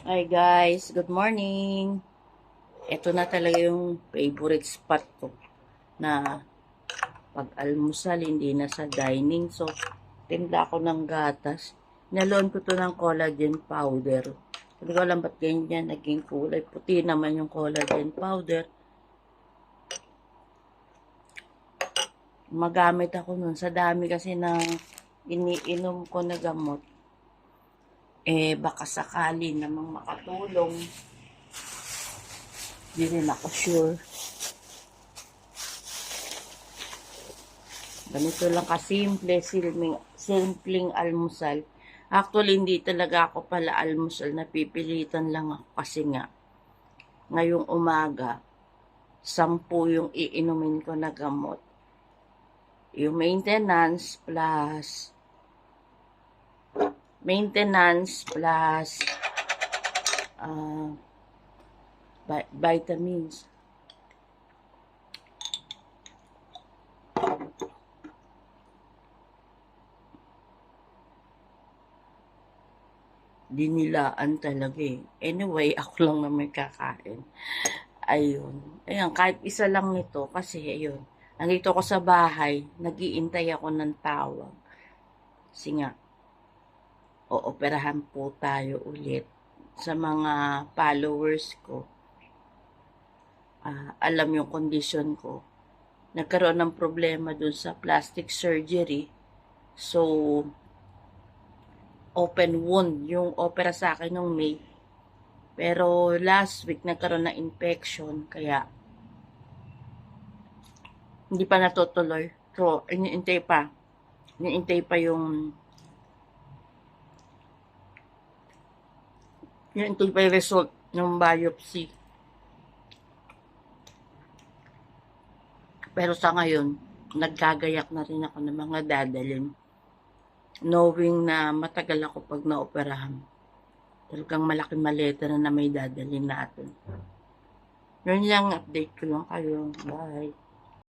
Hi guys, good morning. Ito na talaga yung favorite spot ko na pag-almusal, hindi na sa dining. So, timpla ko ng gatas. Naloon ko to ng collagen powder. Hindi ko alam ba't ganyan naging kulay. Puti naman yung collagen powder. Magamit ako nun. Sa dami kasi ng iniinom ko na gamot. Baka sakali namang makatulong. Hindi rin ako sure. Ganito lang kasimple, simpleng almusal. Actually, hindi talaga ako pala almusal. Napipilitan lang ako kasi nga, ngayong umaga, 10 yung iinumin ko na gamot. Yung maintenance plus uh, vitamins. Dinilaan talaga eh. Anyway, ako lang na may kakain. Ayun. Ayan, kahit isa lang nito kasi ayun. Nandito ko sa bahay, nagiintay ako ng tawag. Kasi nga, ooperahan po tayo ulit. Sa mga followers ko, alam yung condition ko. Nagkaroon ng problema dun sa plastic surgery. So, open wound yung opera sa akin nung May. Pero last week nagkaroon ng infection kaya hindi pa natutuloy. So, iniintay pa. Iniintay pa yung result ng biopsy. Pero sa ngayon, nagkagayak na rin ako ng mga dadalhin. Knowing na matagal ako pag naoperahan. Talagang malaking maleta na may dadalhin natin. Yun lang, update ko lang kayo. Bye.